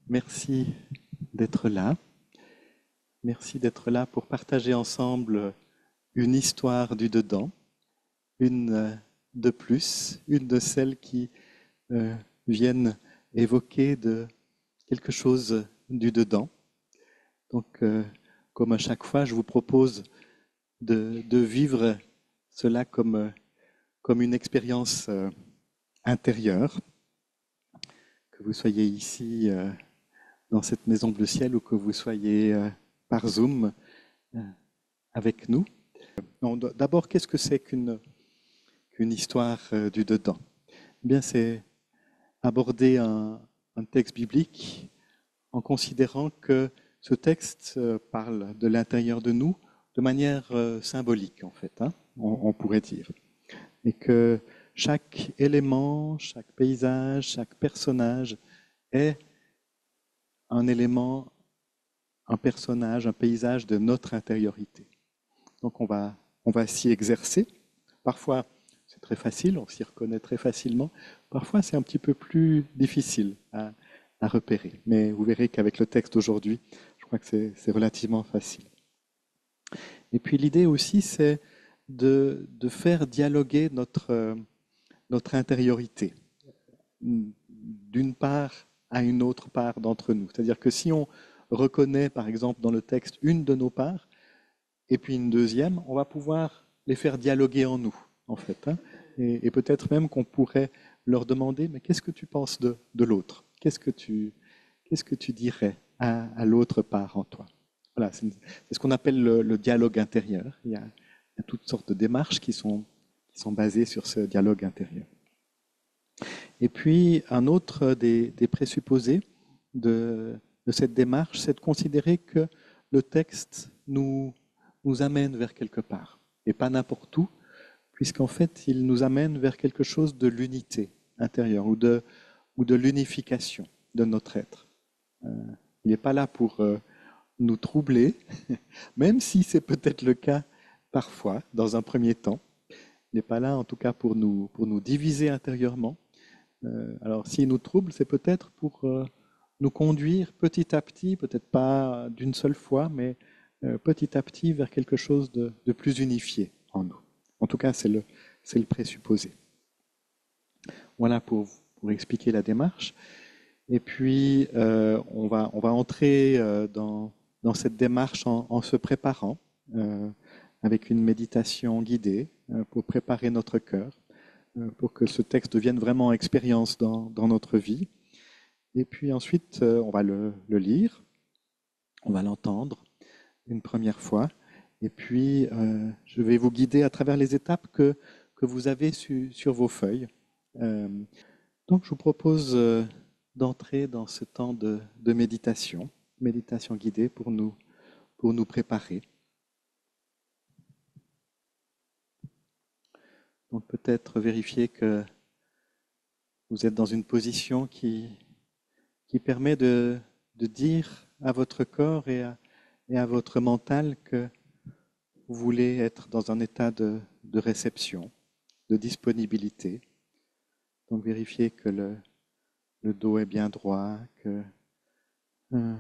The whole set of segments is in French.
Merci d'être là. Merci d'être là pour partager ensemble une histoire du dedans, une de plus, une de celles qui euh, viennent évoquer de quelque chose du dedans. Donc, comme à chaque fois, je vous propose de vivre cela comme une expérience intérieure, que vous soyez ici dans cette maison bleu ciel ou que vous soyez par Zoom euh, avec nous. D'abord, qu'est-ce que c'est qu'une histoire du dedans? Eh bien, c'est aborder un texte biblique en considérant que ce texte parle de l'intérieur de nous de manière symbolique, en fait, hein, on pourrait dire. Et que chaque élément, chaque paysage, chaque personnage est un élément, un personnage, un paysage de notre intériorité. Donc on va s'y exercer. Parfois, c'est très facile, on s'y reconnaît très facilement. Parfois, c'est un petit peu plus difficile à repérer. Mais vous verrez qu'avec le texte aujourd'hui, je crois que c'est relativement facile. Et puis l'idée aussi, c'est de faire dialoguer notre intériorité d'une part à une autre part d'entre nous. C'est-à-dire que si on reconnaît, par exemple, dans le texte une de nos parts, et puis une deuxième, on va pouvoir les faire dialoguer en nous, en fait, hein. Et peut-être même qu'on pourrait leur demander, mais qu'est-ce que tu penses de l'autre? Qu'est-ce que tu dirais à l'autre part en toi? Voilà, c'est ce qu'on appelle le dialogue intérieur. Il y a toutes sortes de démarches qui sont basées sur ce dialogue intérieur. Et puis, un autre des présupposés de cette démarche, c'est de considérer que le texte nous amène vers quelque part, et pas n'importe où, puisqu'en fait, il nous amène vers quelque chose de l'unité intérieure ou de l'unification de notre être. Euh, il n'est pas là pour nous troubler, même si c'est peut-être le cas parfois, dans un premier temps. Il n'est pas là, en tout cas, pour nous diviser intérieurement. Alors, s'il nous trouble, c'est peut-être pour nous conduire petit à petit, peut-être pas d'une seule fois, mais petit à petit vers quelque chose de plus unifié en nous. En tout cas, c'est le présupposé. Voilà pour expliquer la démarche. Et puis, on va entrer dans cette démarche en se préparant avec une méditation guidée pour préparer notre cœur, pour que ce texte devienne vraiment expérience dans notre vie. Et puis ensuite, on va le lire, on va l'entendre une première fois. Et puis, je vais vous guider à travers les étapes que vous avez sur vos feuilles. Euh, donc, je vous propose d'entrer dans ce temps de méditation, méditation guidée pour nous préparer. Donc, peut-être vérifier que vous êtes dans une position qui permet de dire à votre corps et à votre mental que vous voulez être dans un état de réception, de disponibilité. Donc vérifiez que le dos est bien droit, que vous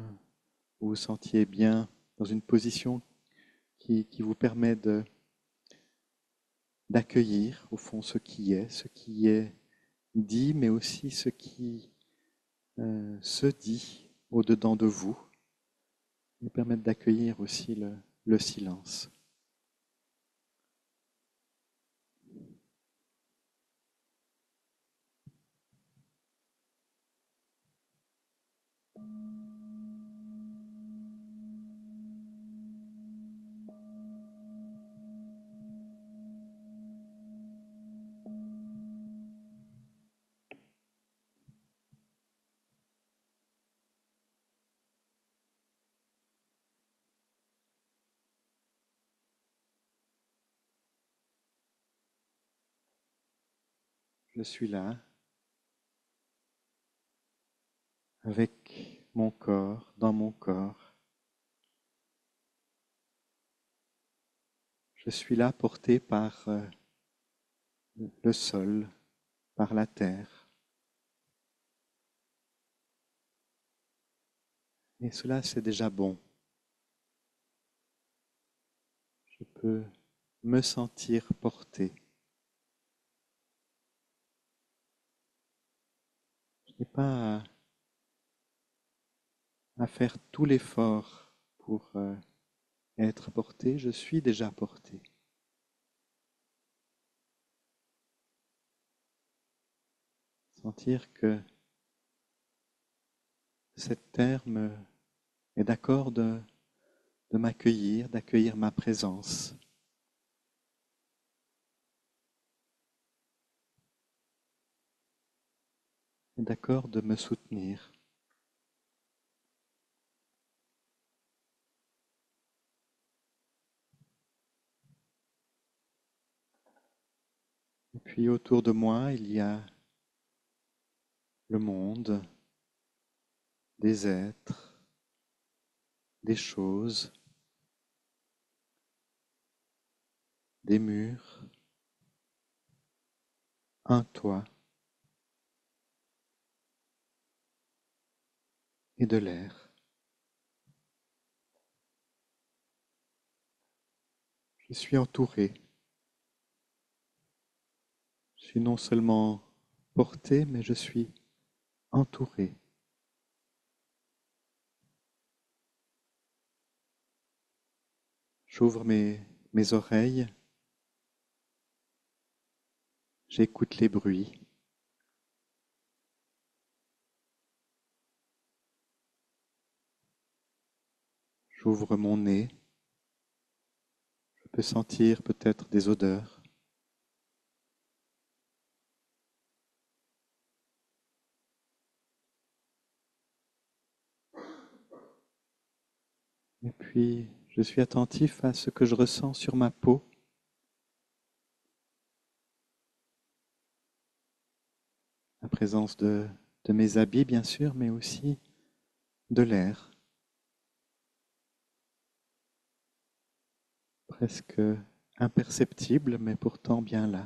vous sentiez bien dans une position qui vous permet d'accueillir au fond ce qui est dit, mais aussi ce qui se dit au-dedans de vous, et permettre d'accueillir aussi le silence. Je suis là avec mon corps, dans mon corps. Je suis là porté par le sol, par la terre. Et cela, c'est déjà bon. Je peux me sentir porté. Je n'ai pas à faire tout l'effort pour être porté, je suis déjà porté. Sentir que cette terre est d'accord de m'accueillir, d'accueillir ma présence. Est d'accord de me soutenir. Et puis autour de moi, il y a le monde, des êtres, des choses, des murs, un toit et de l'air. Je suis entouré. Je suis non seulement porté, mais je suis entouré. J'ouvre mes oreilles, j'écoute les bruits. J'ouvre mon nez, je peux sentir peut-être des odeurs. Et puis, je suis attentif à ce que je ressens sur ma peau. La présence de mes habits, bien sûr, mais aussi de l'air, presque imperceptible, mais pourtant bien là.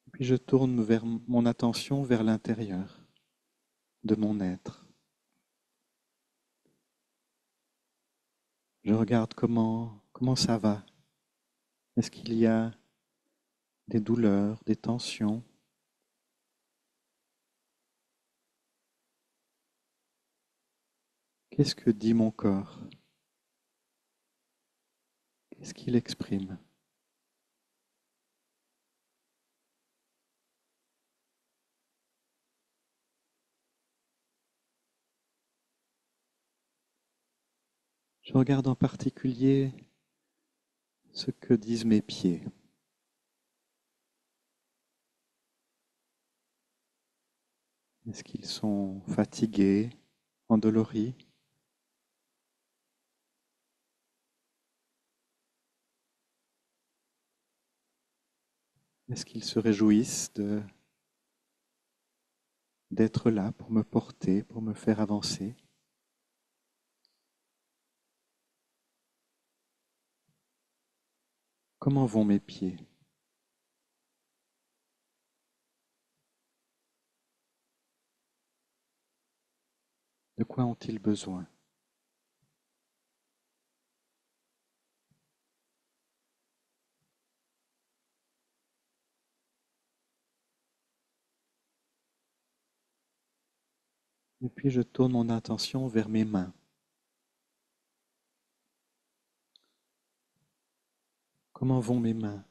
Et puis je tourne vers mon attention vers l'intérieur de mon être. Je regarde comment ça va. Est-ce qu'il y a des douleurs, des tensions? Qu'est-ce que dit mon corps? Qu'est-ce qu'il exprime? Je regarde en particulier ce que disent mes pieds. Est-ce qu'ils sont fatigués, endoloris? Est-ce qu'ils se réjouissent d'être là pour me porter, pour me faire avancer? Comment vont mes pieds? De quoi ont-ils besoin? Et puis je tourne mon attention vers mes mains. Comment vont mes mains?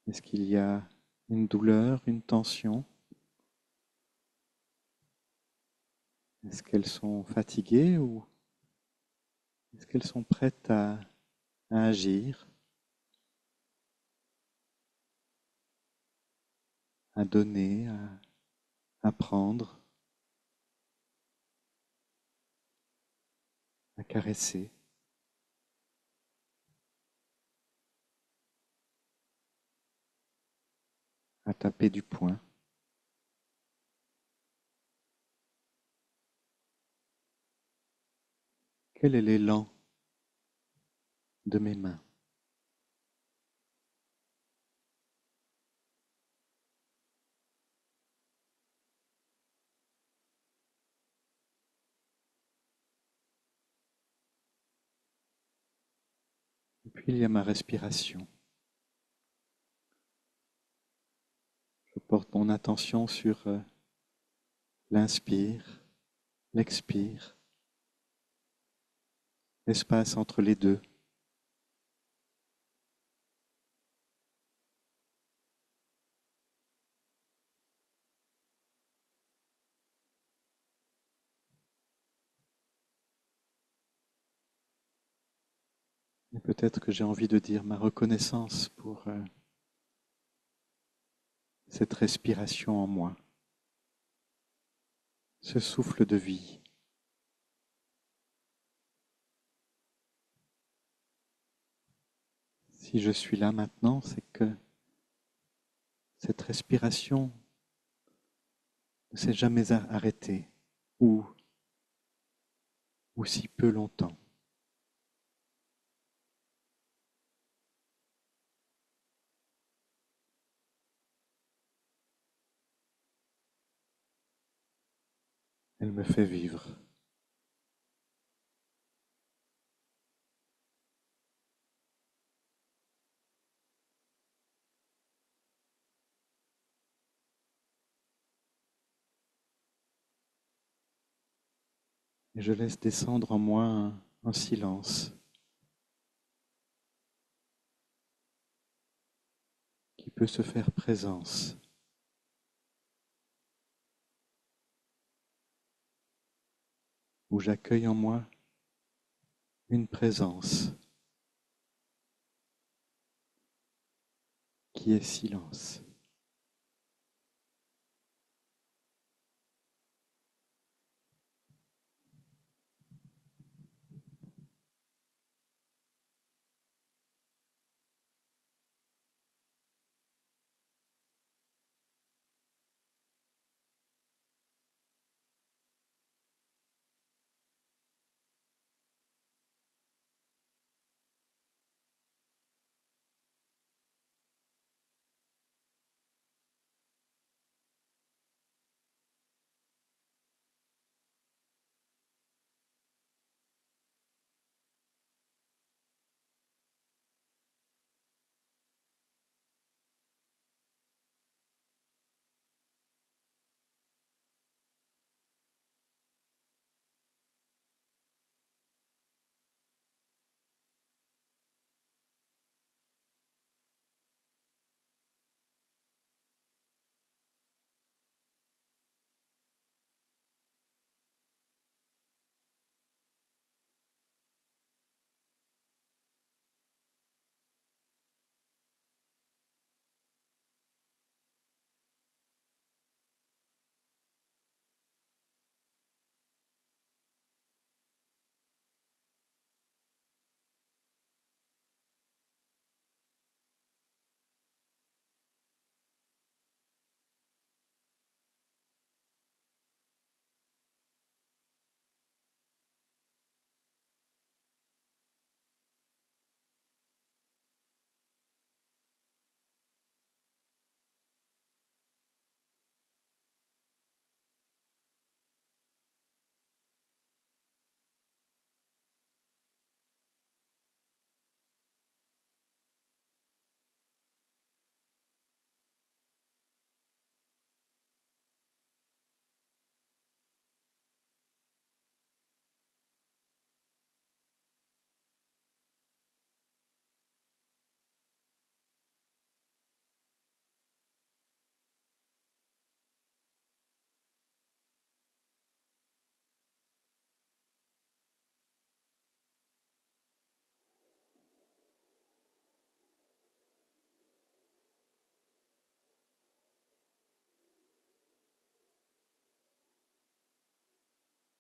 Est-ce qu'il y a une douleur, une tension? Est-ce qu'elles sont fatiguées ou est-ce qu'elles sont prêtes à agir, à donner, à prendre, à caresser? à taper du poing. Quel est l'élan de mes mains? Et puis il y a ma respiration. Je porte mon attention sur l'inspire, l'expire, l'espace entre les deux. Et peut-être que j'ai envie de dire ma reconnaissance pour cette respiration en moi, ce souffle de vie. Si je suis là maintenant, c'est que cette respiration ne s'est jamais arrêtée, ou, ou si peu longtemps. Elle me fait vivre. Et je laisse descendre en moi un silence qui peut se faire présence, où j'accueille en moi une présence qui est silence.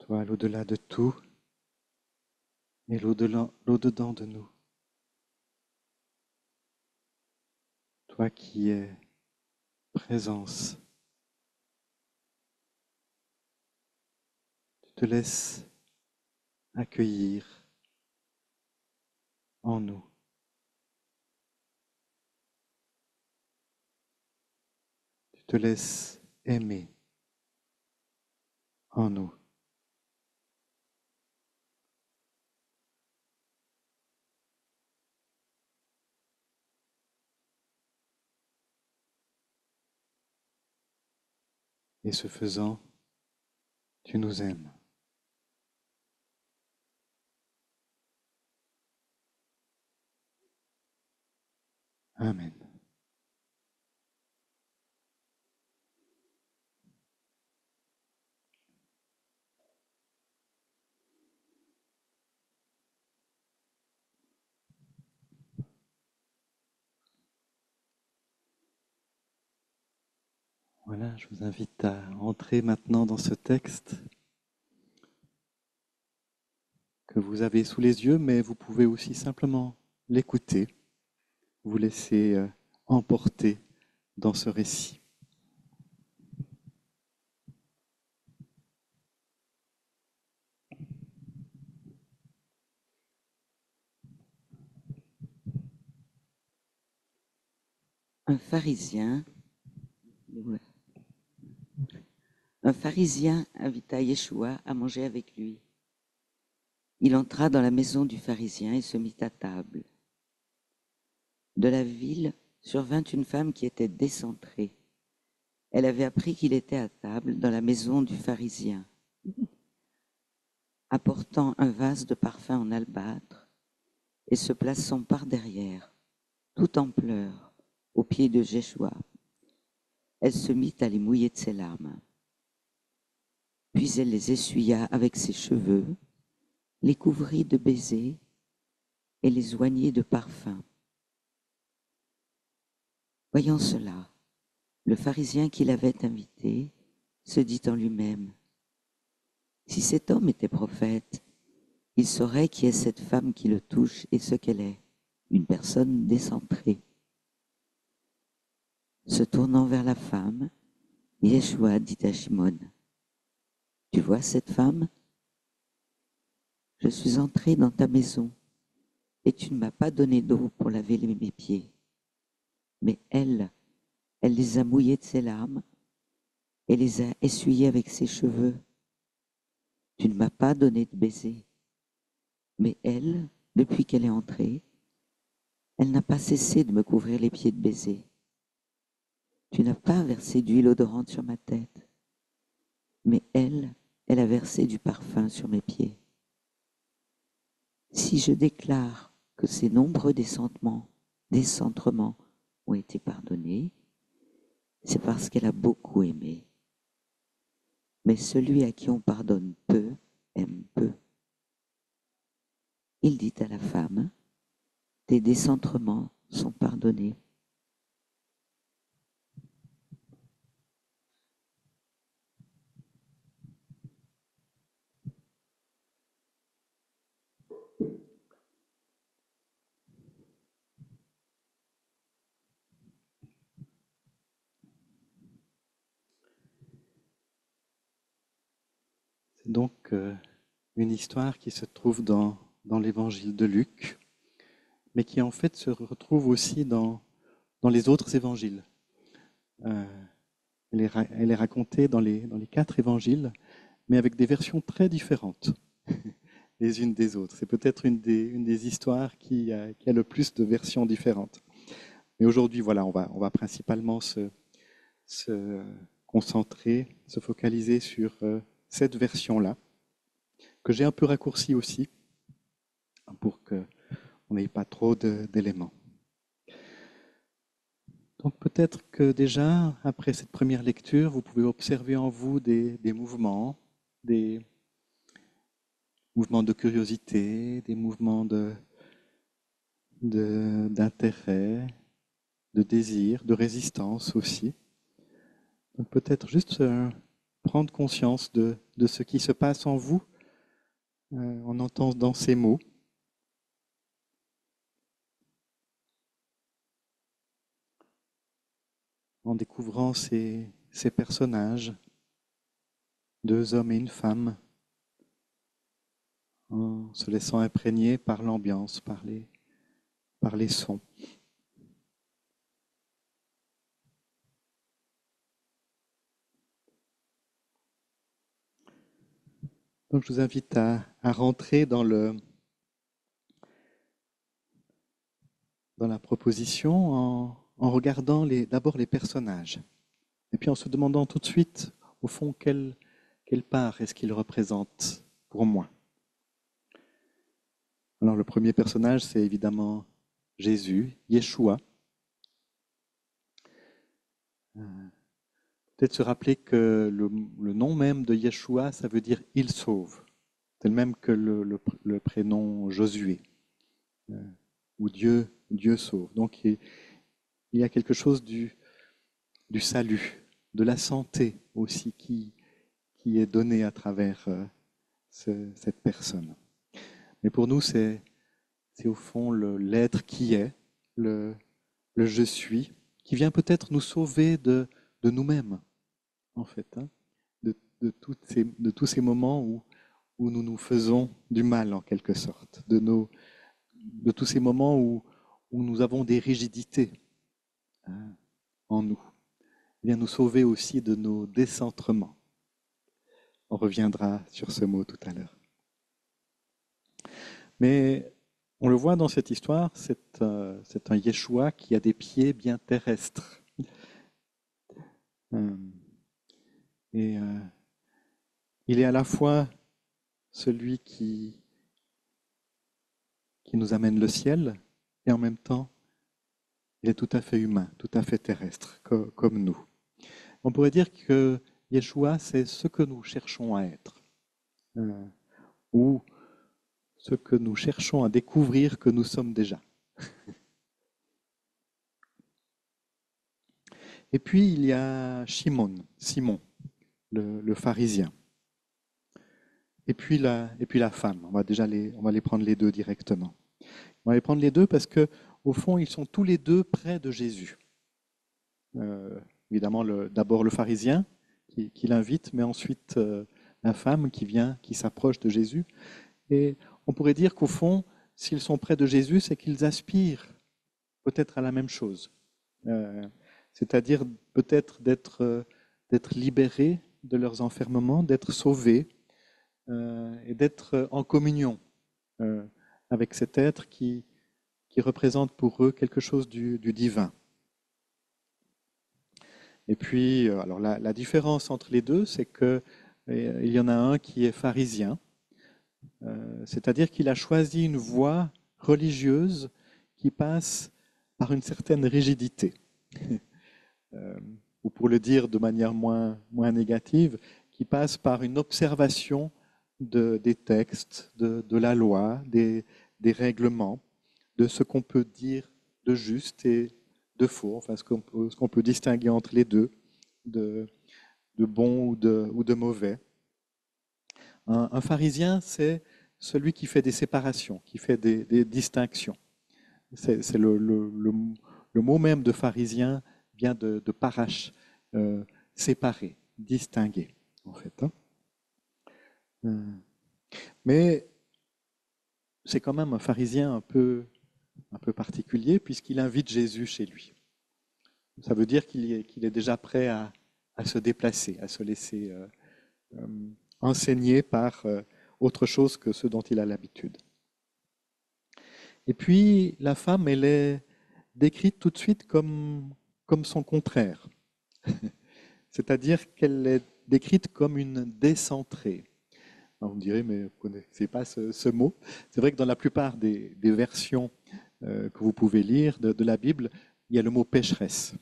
Toi, l'au-delà de tout et l'au-dedans de nous. Toi qui es présence. Tu te laisses accueillir en nous. Tu te laisses aimer en nous. Et ce faisant, tu nous aimes. Amen. Voilà, je vous invite à entrer maintenant dans ce texte que vous avez sous les yeux, mais vous pouvez aussi simplement l'écouter, vous laisser emporter dans ce récit. Un pharisien, un pharisien invita Yeshua à manger avec lui. Il entra dans la maison du pharisien et se mit à table. De la ville survint une femme qui était décentrée. Elle avait appris qu'il était à table dans la maison du pharisien. Apportant un vase de parfum en albâtre et se plaçant par derrière, tout en pleurs, aux pieds de Yeshua, elle se mit à les mouiller de ses larmes. Puis elle les essuya avec ses cheveux, les couvrit de baisers et les oignit de parfums. Voyant cela, le pharisien qui l'avait invité se dit en lui-même: si cet homme était prophète, il saurait qui est cette femme qui le touche et ce qu'elle est, une personne décentrée. Se tournant vers la femme, Yeshua dit à Shimon: tu vois cette femme? Je suis entré dans ta maison et tu ne m'as pas donné d'eau pour laver mes pieds. Mais elle les a mouillés de ses larmes et les a essuyés avec ses cheveux. Tu ne m'as pas donné de baiser. Mais elle, depuis qu'elle est entrée, elle n'a pas cessé de me couvrir les pieds de baisers. Tu n'as pas versé d'huile odorante sur ma tête. Mais elle a versé du parfum sur mes pieds. Si je déclare que ces nombreux décentrements ont été pardonnés, c'est parce qu'elle a beaucoup aimé. Mais celui à qui on pardonne peu, aime peu. Il dit à la femme: tes décentrements sont pardonnés. C'est donc une histoire qui se trouve dans l'évangile de Luc, mais qui en fait se retrouve aussi dans les autres évangiles. Euh, elle est racontée dans les 4 évangiles, mais avec des versions très différentes les unes des autres. C'est peut-être une des histoires qui a le plus de versions différentes. Mais aujourd'hui, voilà, on va principalement se concentrer, se focaliser sur cette version-là, que j'ai un peu raccourcie aussi, pour qu'on n'ait pas trop d'éléments. Donc peut-être que déjà, après cette première lecture, vous pouvez observer en vous des mouvements de curiosité, des mouvements d'intérêt, de désir, de résistance aussi. Donc peut-être juste prendre conscience de ce qui se passe en vous en entendant ces mots. en découvrant ces personnages, deux hommes et une femme, en se laissant imprégner par l'ambiance, par les sons. Donc je vous invite à rentrer dans la proposition en regardant d'abord les personnages, et puis en se demandant tout de suite, au fond, quelle part est-ce qu'ils représentent pour moi. Alors le premier personnage, c'est évidemment Jésus, Yeshua. Peut-être se rappeler que le nom même de Yeshua, ça veut dire « il sauve ». C'est le même que le prénom Josué, où Dieu sauve. Donc il y a quelque chose du salut, de la santé aussi qui est donné à travers cette personne. Mais pour nous, c'est au fond l'être qui est, le je suis, qui vient peut-être nous sauver de nous-mêmes, en fait, hein, de tous ces moments où nous nous faisons du mal, en quelque sorte, de tous ces moments où nous avons des rigidités, hein, en nous. Il vient nous sauver aussi de nos décentrements. On reviendra sur ce mot tout à l'heure. Mais on le voit dans cette histoire, c'est un Yeshua qui a des pieds bien terrestres. Et il est à la fois celui qui nous amène le ciel, et en même temps, il est tout à fait humain, tout à fait terrestre, comme nous. On pourrait dire que Yeshua, c'est ce que nous cherchons à être, ou ce que nous cherchons à découvrir que nous sommes déjà. Et puis, il y a Simon, le pharisien. Et puis la femme. On va les prendre les deux directement. On va les prendre les deux parce que, au fond, ils sont tous les deux près de Jésus. Évidemment, d'abord le pharisien qui l'invite, mais ensuite la femme qui s'approche de Jésus. Et on pourrait dire qu'au fond, s'ils sont près de Jésus, c'est qu'ils aspirent peut-être à la même chose. C'est-à-dire peut-être d'être libérés de leurs enfermements, d'être sauvés et d'être en communion avec cet être qui représente pour eux quelque chose du divin. Et puis, alors la différence entre les deux, c'est que il y en a un qui est pharisien, c'est-à-dire qu'il a choisi une voie religieuse qui passe par une certaine rigidité, ou pour le dire de manière moins négative, qui passe par une observation des textes, de la loi, des règlements, de ce qu'on peut dire de juste et de faux, enfin ce qu'on peut distinguer entre les deux, de bon ou de mauvais. Un pharisien, c'est celui qui fait des séparations, qui fait des distinctions. C'est le mot même de pharisien vient de parash, séparer, distinguer, en fait. Mais c'est quand même un pharisien un peu particulier puisqu'il invite Jésus chez lui. Ça veut dire qu'il est déjà prêt à se déplacer, à se laisser enseigner par autre chose que ce dont il a l'habitude. Et puis la femme, elle est décrite tout de suite comme son contraire. C'est-à-dire qu'elle est décrite comme une décentrée. Alors, on dirait, mais vous ne connaissez pas ce mot. C'est vrai que dans la plupart des versions que vous pouvez lire de la Bible, il y a le mot pécheresse.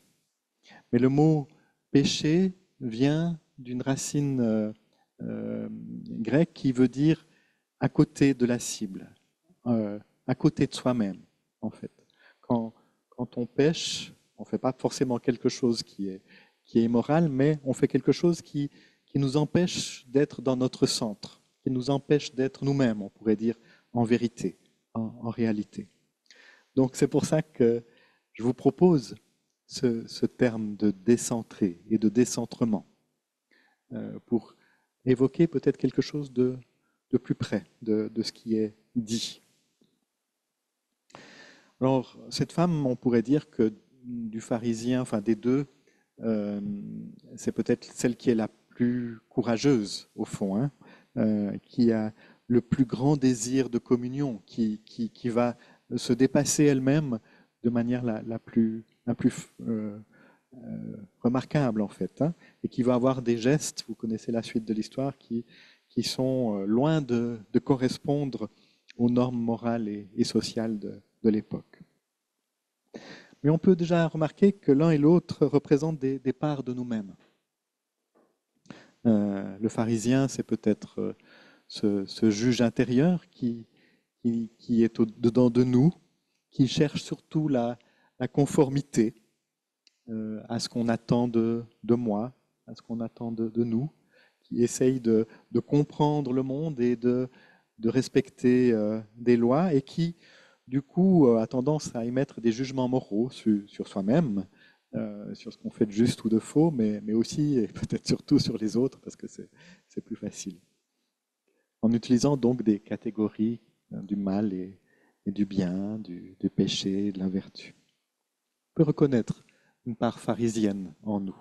Mais le mot péché vient d'une racine grecque qui veut dire à côté de la cible, à côté de soi-même, en fait. Quand on pêche, on ne fait pas forcément quelque chose qui est immoral, mais on fait quelque chose qui nous empêche d'être dans notre centre, qui nous empêche d'être nous-mêmes, on pourrait dire, en vérité, en réalité. Donc c'est pour ça que je vous propose ce terme de décentré et de décentrement pour évoquer peut-être quelque chose de plus près de ce qui est dit. Alors, cette femme, on pourrait dire que du pharisien, enfin des deux, c'est peut-être celle qui est la plus courageuse, au fond, hein, qui a le plus grand désir de communion, qui va se dépasser elle-même de manière la plus remarquable, en fait, hein, et qui va avoir des gestes, vous connaissez la suite de l'histoire, qui sont loin de correspondre aux normes morales et sociales de l'époque. Mais on peut déjà remarquer que l'un et l'autre représentent des parts de nous-mêmes. Le pharisien, c'est peut-être ce juge intérieur qui est au-dedans de nous, qui cherche surtout la conformité à ce qu'on attend de moi, à ce qu'on attend de nous, qui essaye de comprendre le monde et de respecter des lois et qui, du coup, a tendance à émettre des jugements moraux sur soi-même, sur ce qu'on fait de juste ou de faux, mais aussi et peut-être surtout sur les autres parce que c'est plus facile. En utilisant donc des catégories du mal et du bien, du péché, de la vertu. On peut reconnaître une part pharisienne en nous.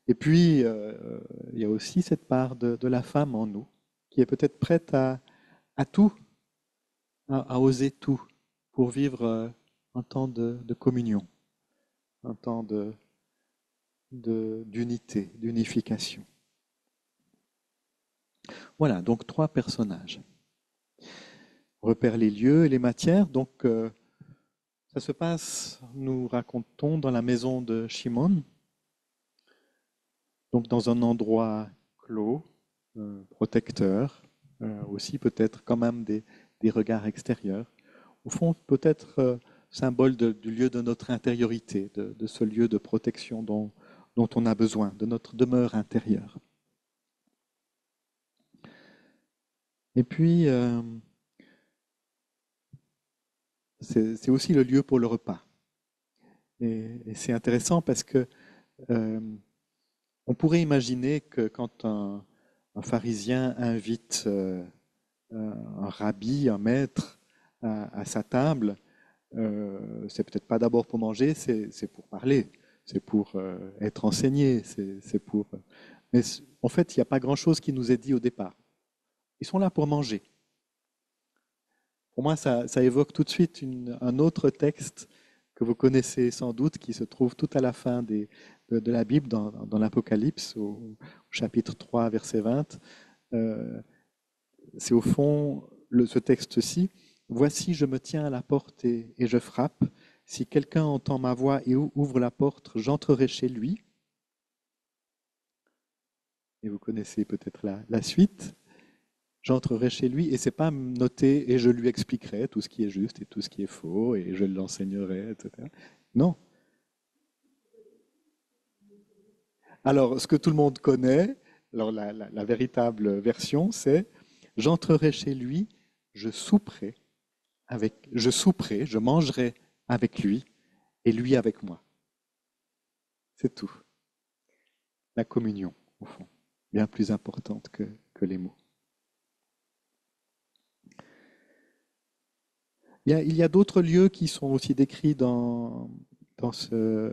Et puis, il y a aussi cette part de la femme en nous, qui est peut-être prête à tout, à oser tout, pour vivre un temps de communion, un temps d'unité, d'unification. Voilà, donc 3 personnages. On repère les lieux et les matières, donc ça se passe, nous racontons, dans la maison de Shimon, donc dans un endroit clos, protecteur, aussi peut-être quand même des regards extérieurs. Au fond, peut-être symbole du lieu de notre intériorité, de ce lieu de protection dont on a besoin, de notre demeure intérieure. Et puis, c'est aussi le lieu pour le repas. Et c'est intéressant parce que on pourrait imaginer que quand un pharisien invite un rabbi, un maître à sa table, c'est peut-être pas d'abord pour manger, c'est pour parler, c'est pour être enseigné, c'est pour. Mais en fait, il n'y a pas grand-chose qui nous est dit au départ. Ils sont là pour manger. Pour moi, ça évoque tout de suite un autre texte que vous connaissez sans doute, qui se trouve tout à la fin de la Bible, dans l'Apocalypse, au chapitre 3, verset 20. C'est au fond ce texte-ci. Voici, je me tiens à la porte et je frappe. Si quelqu'un entend ma voix et ouvre la porte, j'entrerai chez lui. Et vous connaissez peut-être la suite. J'entrerai chez lui et c'est pas noté et je lui expliquerai tout ce qui est juste et tout ce qui est faux et je l'enseignerai, etc. Non. Alors, ce que tout le monde connaît, alors la véritable version, c'est j'entrerai chez lui, je souperai je mangerai avec lui et lui avec moi. C'est tout. La communion, au fond, bien plus importante que les mots. Il y a d'autres lieux qui sont aussi décrits dans ce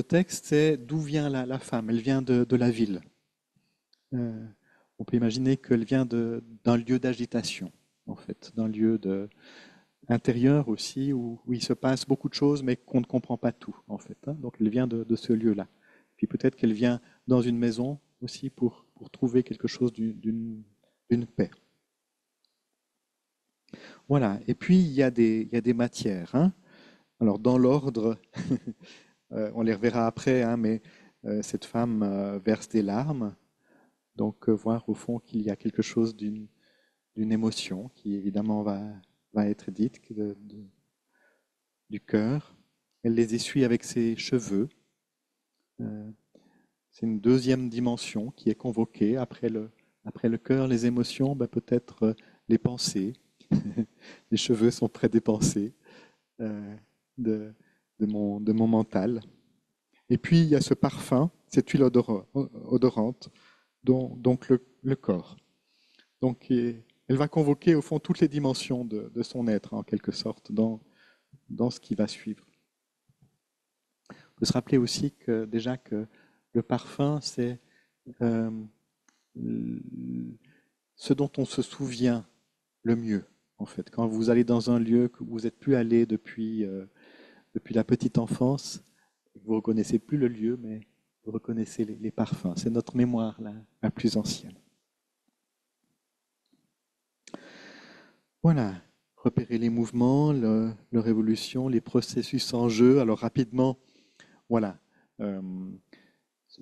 texte, c'est d'où vient la femme. Elle vient de la ville. On peut imaginer qu'elle vient d'un lieu d'agitation, en fait, d'un lieu intérieur aussi, où il se passe beaucoup de choses, mais qu'on ne comprend pas tout, en fait, hein. Donc elle vient de ce lieu-là. Puis peut-être qu'elle vient dans une maison aussi pour trouver quelque chose d'une paix. Voilà. Et puis il y a des matières, hein. Alors dans l'ordre, on les reverra après, hein, mais cette femme verse des larmes. Donc voir au fond qu'il y a quelque chose d'une émotion qui évidemment va être dite du cœur. Elle les essuie avec ses cheveux. C'est une deuxième dimension qui est convoquée après le cœur, les émotions, peut-être les pensées. Les cheveux sont près des pensées. de, de mon mental. Et puis, il y a ce parfum, cette huile odorante, donc le corps. Donc, elle va convoquer au fond toutes les dimensions de son être, en quelque sorte, dans ce qui va suivre. Il faut se rappeler aussi que déjà que le parfum, c'est euh, ce dont on se souvient le mieux, en fait. Quand vous allez dans un lieu que vous n'êtes plus allé depuis la petite enfance, vous ne reconnaissez plus le lieu, mais vous reconnaissez les parfums. C'est notre mémoire la plus ancienne. Voilà, repérer les mouvements, leur évolution, les processus en jeu. Alors rapidement, voilà, euh,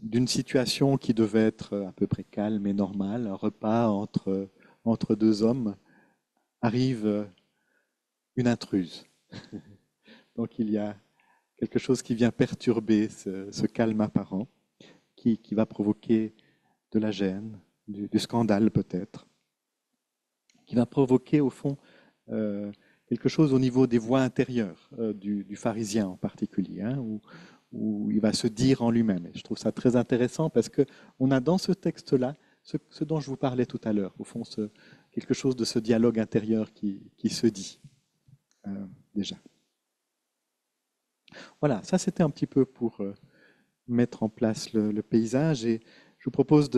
d'une situation qui devait être à peu près calme et normale, un repas entre deux hommes, arrive une intruse. Donc il y a quelque chose qui vient perturber ce calme apparent, qui va provoquer de la gêne, du scandale peut-être, qui va provoquer au fond quelque chose au niveau des voies intérieures du pharisien en particulier, hein, où il va se dire en lui-même. Et je trouve ça très intéressant parce qu'on a dans ce texte-là ce dont je vous parlais tout à l'heure, au fond quelque chose de ce dialogue intérieur qui se dit déjà. Voilà, ça c'était un petit peu pour mettre en place le paysage et je vous propose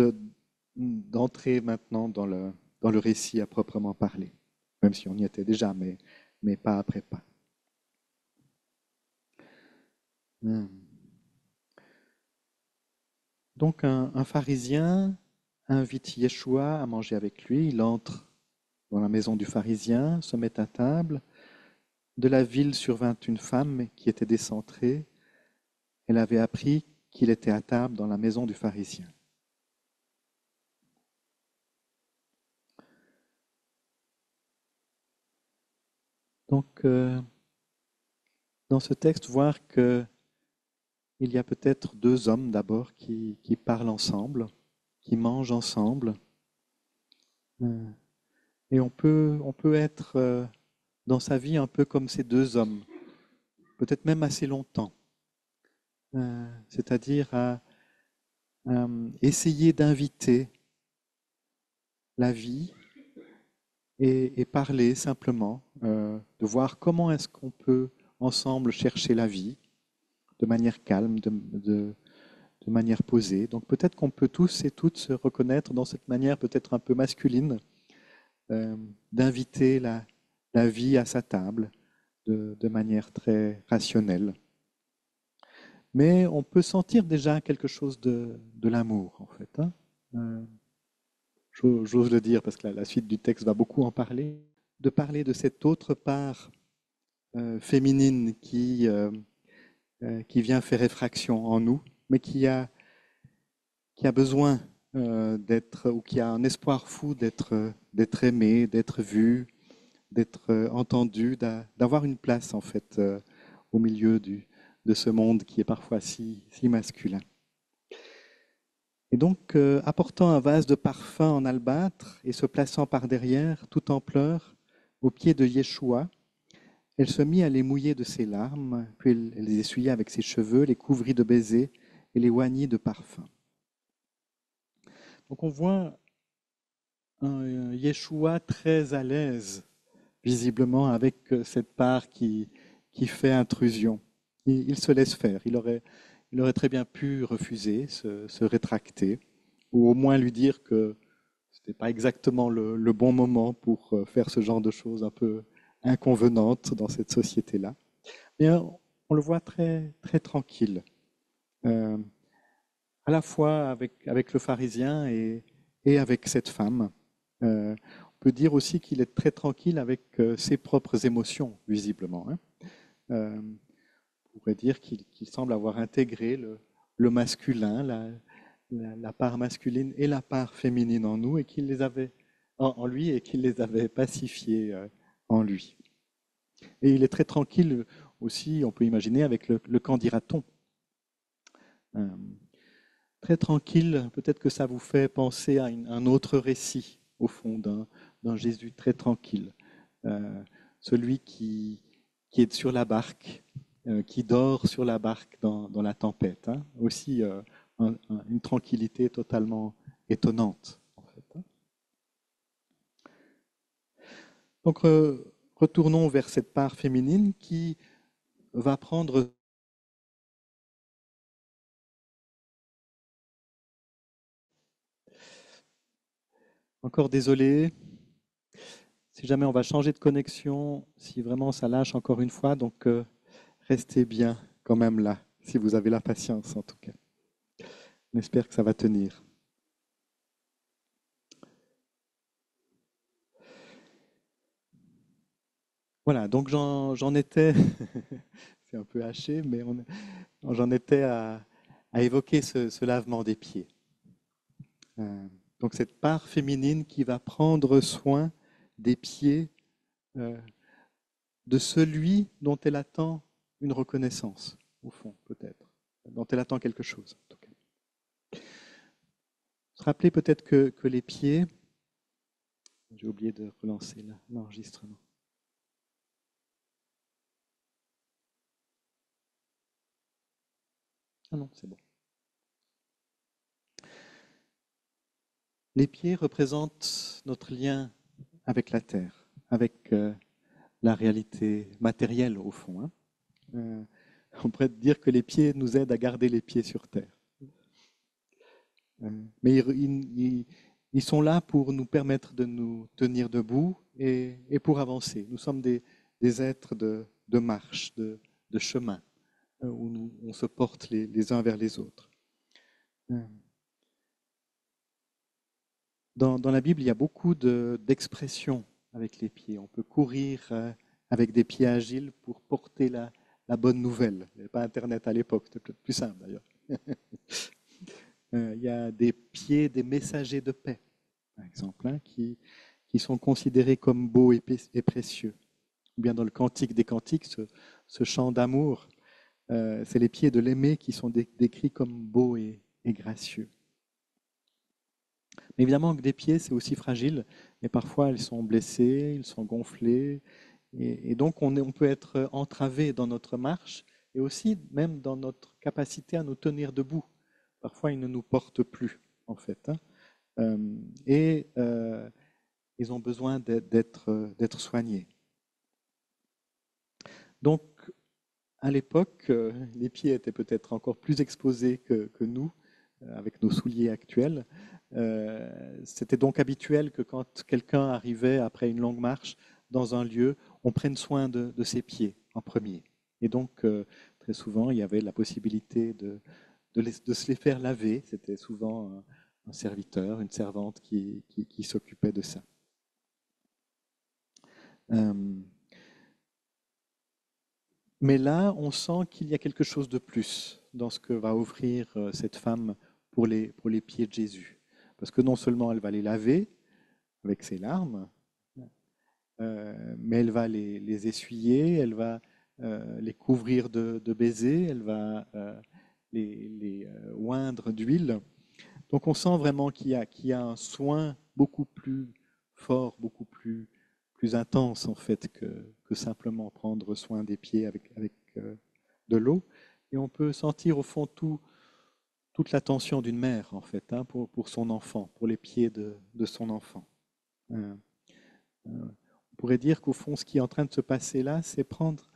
d'entrer maintenant dans le récit à proprement parler, même si on y était déjà, mais pas après pas. Donc un pharisien invite Yeshua à manger avec lui, il entre dans la maison du pharisien, se met à table. De la ville survint une femme qui était décentrée, elle avait appris qu'il était à table dans la maison du pharisien. Donc, dans ce texte, voir qu'il y a peut-être deux hommes d'abord qui parlent ensemble, qui mangent ensemble. Et on peut être dans sa vie un peu comme ces deux hommes, peut-être même assez longtemps. C'est-à-dire à essayer d'inviter la vie et parler simplement, de voir comment est-ce qu'on peut ensemble chercher la vie de manière calme, de manière posée. Donc peut-être qu'on peut tous et toutes se reconnaître dans cette manière peut-être un peu masculine d'inviter la vie à sa table de manière très rationnelle. Mais on peut sentir déjà quelque chose de l'amour, en fait. Hein. J'ose le dire parce que la suite du texte va beaucoup en parler. De parler de cette autre part féminine qui vient faire effraction en nous, mais qui a besoin d'être, ou qui a un espoir fou d'être aimé, d'être vu, d'être entendu, d'avoir une place en fait au milieu de ce monde qui est parfois si masculin. Et donc, apportant un vase de parfum en albâtre et se plaçant par derrière, tout en pleurs, aux pieds de Yeshua, elle se mit à les mouiller de ses larmes, puis elle les essuya avec ses cheveux, les couvrit de baisers et les oignit de parfum. Donc on voit un Yeshua très à l'aise, visiblement, avec cette part qui fait intrusion. Il se laisse faire. Il aurait très bien pu refuser, se rétracter, ou au moins lui dire que ce n'était pas exactement le bon moment pour faire ce genre de choses un peu inconvenantes dans cette société-là. Mais on le voit très, très tranquille, euh, à la fois avec le pharisien et avec cette femme. On peut dire aussi qu'il est très tranquille avec ses propres émotions, visiblement. Hein. On pourrait dire qu'il semble avoir intégré le masculin, la part masculine et la part féminine en nous, et qu'il les avait en lui et qu'il les avait pacifiés en lui. Et il est très tranquille aussi, on peut imaginer, avec le qu'en dira-t-on. Très tranquille, peut-être que ça vous fait penser à un autre récit, au fond, d'un Jésus très tranquille. Celui qui est sur la barque qui dort sur la barque dans la tempête. Hein. Aussi une tranquillité totalement étonnante, en fait. Hein. Donc, retournons vers cette part féminine qui va prendre. Encore désolé, si jamais on va changer de connexion, si vraiment ça lâche encore une fois, donc restez bien quand même là, si vous avez la patience en tout cas. On espère que ça va tenir. Voilà, donc j'en étais, c'est un peu haché, mais j'en étais à évoquer ce lavement des pieds. Euh, donc cette part féminine qui va prendre soin des pieds euh, de celui dont elle attend une reconnaissance, au fond, peut-être, dont elle attend quelque chose, en tout cas. Se rappeler peut-être que les pieds, j'ai oublié de relancer l'enregistrement. Ah non, c'est bon. Les pieds représentent notre lien avec la terre, avec la réalité matérielle au fond. Hein. Euh, on pourrait dire que les pieds nous aident à garder les pieds sur terre. Mais ils sont là pour nous permettre de nous tenir debout et pour avancer. Nous sommes des êtres de marche, de chemin, où on se porte les uns vers les autres. Euh, Dans la Bible, il y a beaucoup d'expressions avec les pieds. On peut courir avec des pieds agiles pour porter la bonne nouvelle. Il n'y avait pas Internet à l'époque, c'était peut-être plus simple d'ailleurs. Il y a des pieds des messagers de paix, par exemple, hein, qui sont considérés comme beaux et précieux. Ou bien dans le Cantique des Cantiques, ce chant d'amour, c'est les pieds de l'aimé qui sont décrits comme beaux et gracieux. Mais évidemment que des pieds, c'est aussi fragile, et parfois ils sont blessés, ils sont gonflés, et donc on peut être entravé dans notre marche, et aussi même dans notre capacité à nous tenir debout. Parfois ils ne nous portent plus, en fait. Hein. Et ils ont besoin d'être soignés. Donc, à l'époque, les pieds étaient peut-être encore plus exposés que nous, avec nos souliers actuels. C'était donc habituel que quand quelqu'un arrivait après une longue marche dans un lieu, on prenne soin de ses pieds en premier. Et donc, très souvent, il y avait la possibilité de se les faire laver. C'était souvent un serviteur, une servante qui s'occupait de ça. Euh, Mais là, on sent qu'il y a quelque chose de plus dans ce que va offrir cette femme pour les pieds de Jésus. Parce que non seulement elle va les laver avec ses larmes, mais elle va les essuyer, elle va les couvrir de baisers, elle va les oindre d'huile. Donc on sent vraiment qu'il y a un soin beaucoup plus fort, beaucoup plus intense en fait que simplement prendre soin des pieds avec de l'eau. Et on peut sentir au fond toute l'attention d'une mère en fait hein, pour son enfant, pour les pieds de son enfant. Euh, on pourrait dire qu'au fond ce qui est en train de se passer là, c'est prendre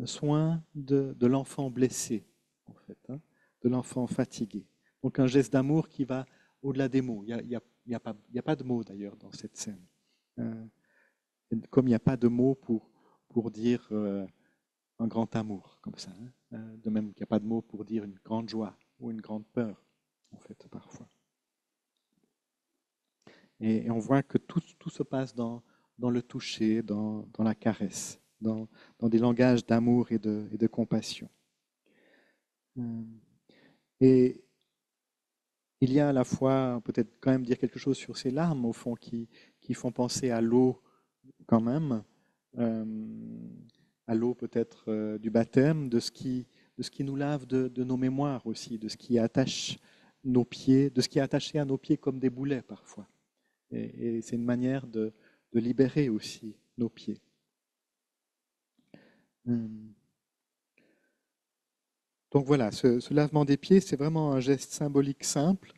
soin de l'enfant blessé en fait, hein, de l'enfant fatigué. Donc un geste d'amour qui va au-delà des mots. Il y a pas de mots d'ailleurs dans cette scène. Euh, Comme il n'y a pas de mots pour dire un grand amour, comme ça. Hein. De même qu'il n'y a pas de mots pour dire une grande joie ou une grande peur, en fait, parfois. Et on voit que tout se passe dans le toucher, dans la caresse, dans des langages d'amour et de compassion. Euh, Et il y a à la fois, peut-être quand même dire quelque chose sur ces larmes, au fond, qui font penser à l'eau quand même, euh, à l'eau peut-être du baptême, de ce qui nous lave de nos mémoires aussi, de ce qui attache nos pieds, de ce qui est attaché à nos pieds comme des boulets parfois. Et c'est une manière de libérer aussi nos pieds. Euh, Donc voilà, ce lavement des pieds, c'est vraiment un geste symbolique simple,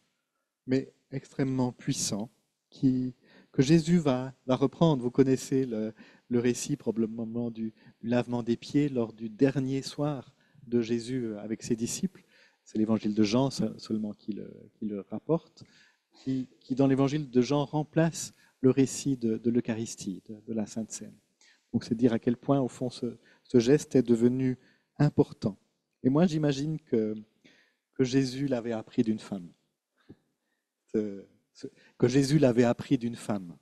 mais extrêmement puissant, que Jésus va reprendre. Vous connaissez le récit probablement du lavement des pieds lors du dernier soir de Jésus avec ses disciples. C'est l'évangile de Jean seulement qui le rapporte, qui dans l'évangile de Jean remplace le récit de l'Eucharistie, de la Sainte Seine. Donc c'est dire à quel point, au fond, ce geste est devenu important. Et moi, j'imagine que Jésus l'avait appris d'une femme. Que Jésus l'avait appris d'une femme,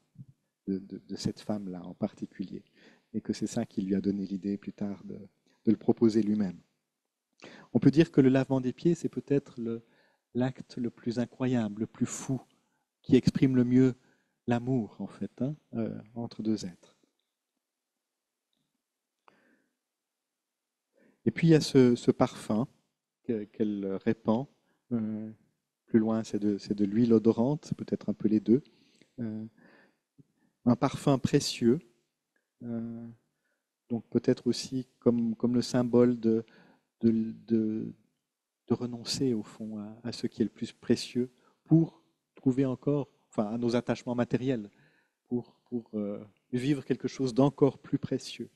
de cette femme-là en particulier, et que c'est ça qui lui a donné l'idée plus tard de le proposer lui-même. On peut dire que le lavement des pieds, c'est peut-être l'acte le plus incroyable, le plus fou, qui exprime le mieux l'amour, en fait, entre deux êtres. Et puis il y a ce parfum qu'elle répand. Plus loin, c'est de l'huile odorante, peut-être un peu les deux. Euh, un parfum précieux, donc peut-être aussi comme le symbole de, de- de renoncer au fond à ce qui est le plus précieux pour trouver encore, enfin à nos attachements matériels, pour vivre quelque chose d'encore plus précieux.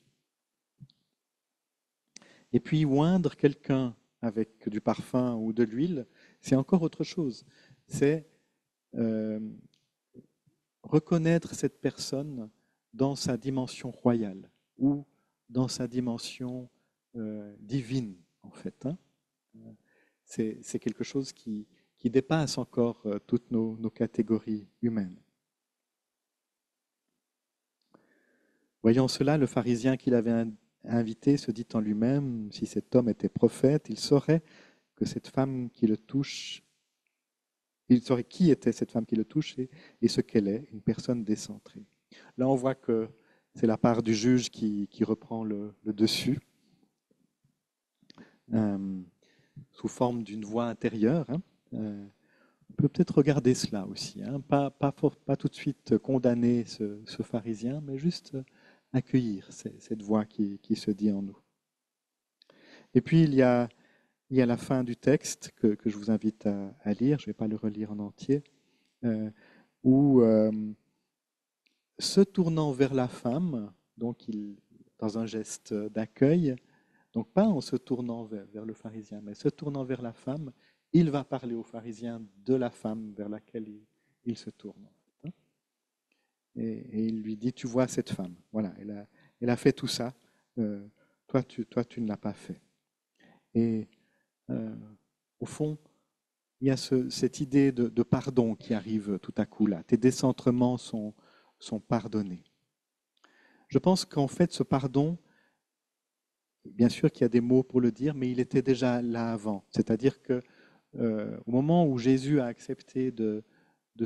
Et puis oindre quelqu'un avec du parfum ou de l'huile, c'est encore autre chose. C'est euh, reconnaître cette personne dans sa dimension royale ou dans sa dimension divine, en fait. C'est quelque chose qui dépasse encore toutes nos catégories humaines. Voyant cela, le pharisien qui l'avait invité se dit en lui-même, si cet homme était prophète, il saurait que cette femme qui le touche, il saurait qui était cette femme qui le touche et ce qu'elle est, une personne décentrée. Là, on voit que c'est la part du juge qui reprend le dessus, euh, sous forme d'une voix intérieure. On peut peut-être regarder cela aussi, pas tout de suite condamner ce pharisien, mais juste accueillir cette voix qui se dit en nous. Et puis il y a la fin du texte que je vous invite à lire, je ne vais pas le relire en entier, où se tournant vers la femme, donc dans un geste d'accueil, donc pas en se tournant vers le pharisien, mais se tournant vers la femme, il va parler au pharisien de la femme vers laquelle il se tourne. Et il lui dit, tu vois cette femme, voilà, elle a fait tout ça, toi tu ne l'as pas fait. Et euh, au fond, il y a cette idée de pardon qui arrive tout à coup là. Tes décentrements sont pardonnés. Je pense qu'en fait, ce pardon, bien sûr qu'il y a des mots pour le dire, mais il était déjà là avant. C'est-à-dire que au moment où Jésus a accepté de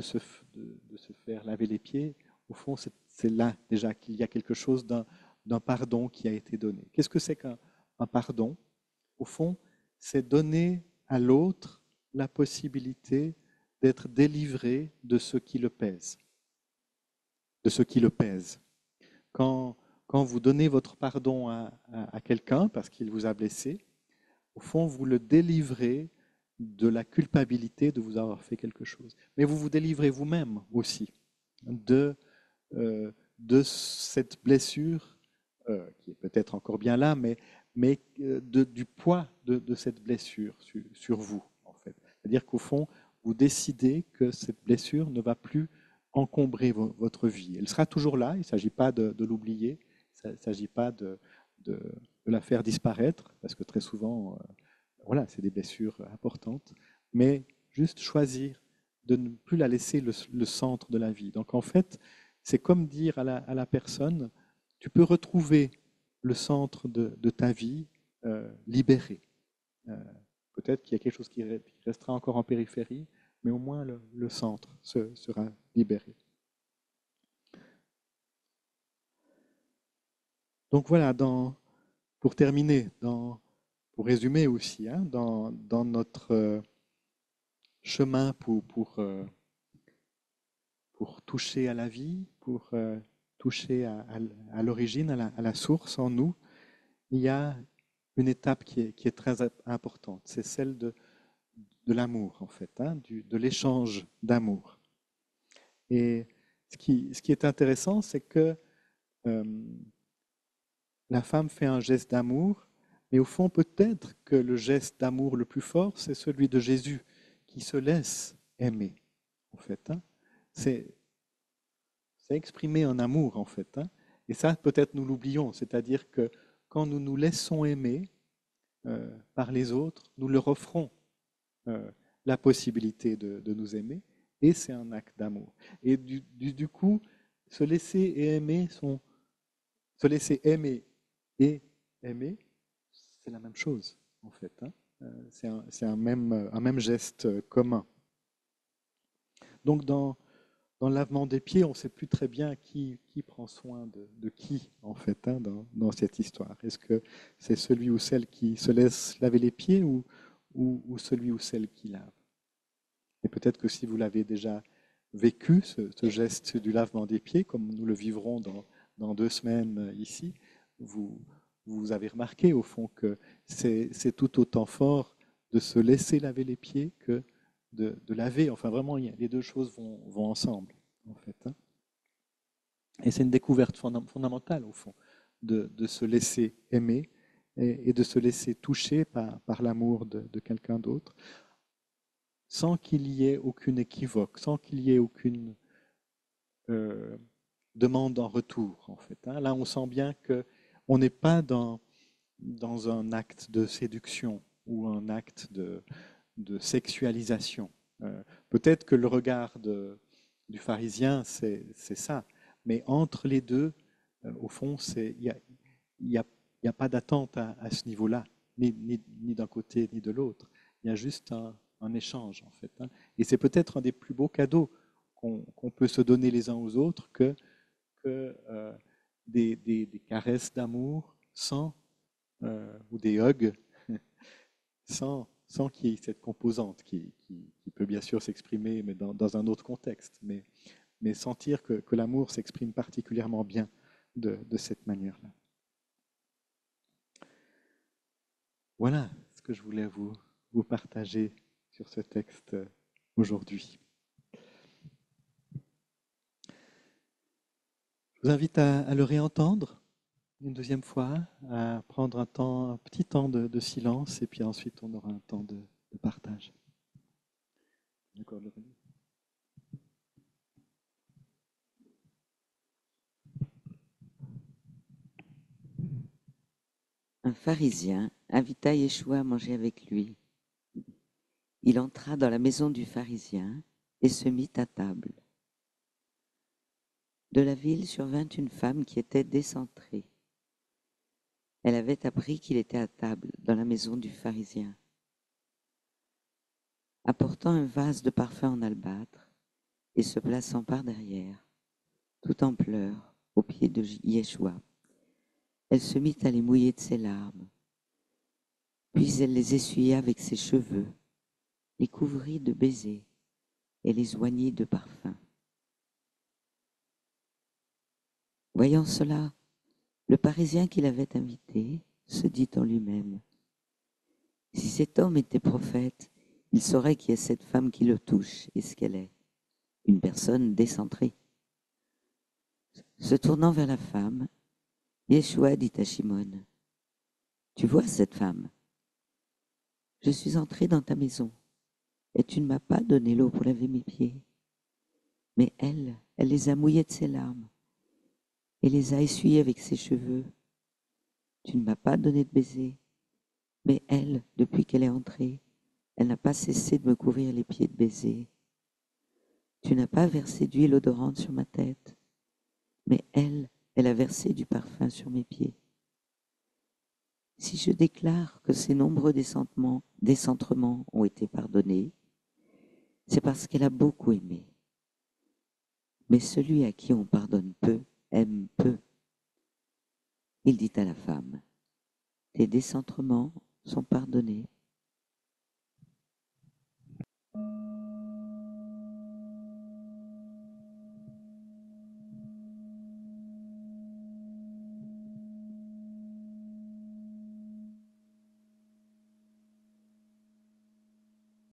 se, de se faire laver les pieds, au fond, c'est là déjà qu'il y a quelque chose d'un pardon qui a été donné. Qu'est-ce que c'est qu'un pardon? Au fond, c'est donner à l'autre la possibilité d'être délivré de ce qui le pèse, de ce qui le pèse. Quand, quand vous donnez votre pardon à quelqu'un parce qu'il vous a blessé, au fond, vous le délivrez de la culpabilité de vous avoir fait quelque chose. Mais vous vous délivrez vous-même aussi de, de cette blessure qui est peut-être encore bien là, mais du poids de cette blessure sur vous, en fait. C'est-à-dire qu'au fond, vous décidez que cette blessure ne va plus encombrer votre vie. Elle sera toujours là, il ne s'agit pas de l'oublier, il ne s'agit pas de, la faire disparaître, parce que très souvent, voilà, c'est des blessures importantes, mais juste choisir de ne plus la laisser le centre de la vie. Donc en fait, c'est comme dire à la personne, tu peux retrouver le centre de ta vie libéré. Euh, Peut-être qu'il y a quelque chose qui restera encore en périphérie, mais au moins le centre sera libéré. Donc voilà, pour terminer, pour résumer aussi, dans notre chemin pour toucher à la vie, pour toucher à l'origine, à la source en nous, il y a une étape qui est très importante. C'est celle de l'amour, en fait, hein, de l'échange d'amour. Et ce qui est intéressant, c'est que euh, la femme fait un geste d'amour, mais au fond, peut-être que le geste d'amour le plus fort, c'est celui de Jésus, qui se laisse aimer, en fait. Hein. C'est exprimer un amour, en fait. Hein. Et ça, peut-être nous l'oublions, c'est-à-dire que quand nous nous laissons aimer par les autres, nous leur offrons euh, la possibilité de nous aimer, et c'est un acte d'amour. Et du coup, se laisser aimer, se laisser aimer et aimer, c'est la même chose, en fait. Hein. C'est un même geste commun. Donc, dans le lavement des pieds, on ne sait plus très bien qui prend soin de qui, en fait, hein, dans cette histoire. Est-ce que c'est celui ou celle qui se laisse laver les pieds ou celui ou celle qui lave? Et peut-être que si vous l'avez déjà vécu, ce geste du lavement des pieds, comme nous le vivrons dans 2 semaines ici, vous, vous avez remarqué au fond que c'est tout autant fort de se laisser laver les pieds que de laver. Enfin, vraiment, les deux choses vont ensemble, en fait. Hein. Et c'est une découverte fondamentale, au fond, de se laisser aimer et de se laisser toucher par l'amour de quelqu'un d'autre, sans qu'il y ait aucune équivoque, sans qu'il y ait aucune euh, demande en retour, en fait. Hein. Là, on sent bien qu'on n'est pas dans un acte de séduction ou un acte de sexualisation. Peut-être que le regard du pharisien, c'est ça. Mais entre les deux, au fond, il y a, il y a pas d'attente à ce niveau-là, ni d'un côté ni de l'autre. Il y a juste un échange, en fait. Hein. Et c'est peut-être un des plus beaux cadeaux qu'on peut se donner les uns aux autres que des caresses d'amour sans, ou des hugs sans qu'il y ait cette composante qui peut bien sûr s'exprimer mais dans un autre contexte, mais sentir que l'amour s'exprime particulièrement bien de cette manière-là. Voilà ce que je voulais vous partager sur ce texte aujourd'hui. Je vous invite à le réentendre une deuxième fois, à prendre un petit temps de silence, et puis ensuite on aura un temps de partage. D'accord, Laurélie ? Un pharisien invita Yeshua à manger avec lui. Il entra dans la maison du pharisien et se mit à table. De la ville survint une femme qui était décentrée. Elle avait appris qu'il était à table dans la maison du pharisien. Apportant un vase de parfum en albâtre et se plaçant par derrière, tout en pleurs, aux pieds de Yeshua, elle se mit à les mouiller de ses larmes. Puis elle les essuya avec ses cheveux, les couvrit de baisers et les oignit de parfum. Voyant cela, le Pharisien qui l'avait invité se dit en lui-même: si cet homme était prophète, il saurait qui est cette femme qui le touche et ce qu'elle est, une personne décentrée. Se tournant vers la femme, Yeshua dit à Shimon: tu vois cette femme? Je suis entré dans ta maison et tu ne m'as pas donné l'eau pour laver mes pieds. Mais elle les a mouillés de ses larmes et les a essuyés avec ses cheveux. Tu ne m'as pas donné de baiser. Mais elle, depuis qu'elle est entrée, elle n'a pas cessé de me couvrir les pieds de baisers. Tu n'as pas versé d'huile odorante sur ma tête. Mais elle a versé du parfum sur mes pieds. Si je déclare que ces nombreux décentrements ont été pardonnés, c'est parce qu'elle a beaucoup aimé. Mais celui à qui on pardonne peu aime peu. Il dit à la femme: tes décentrements sont pardonnés.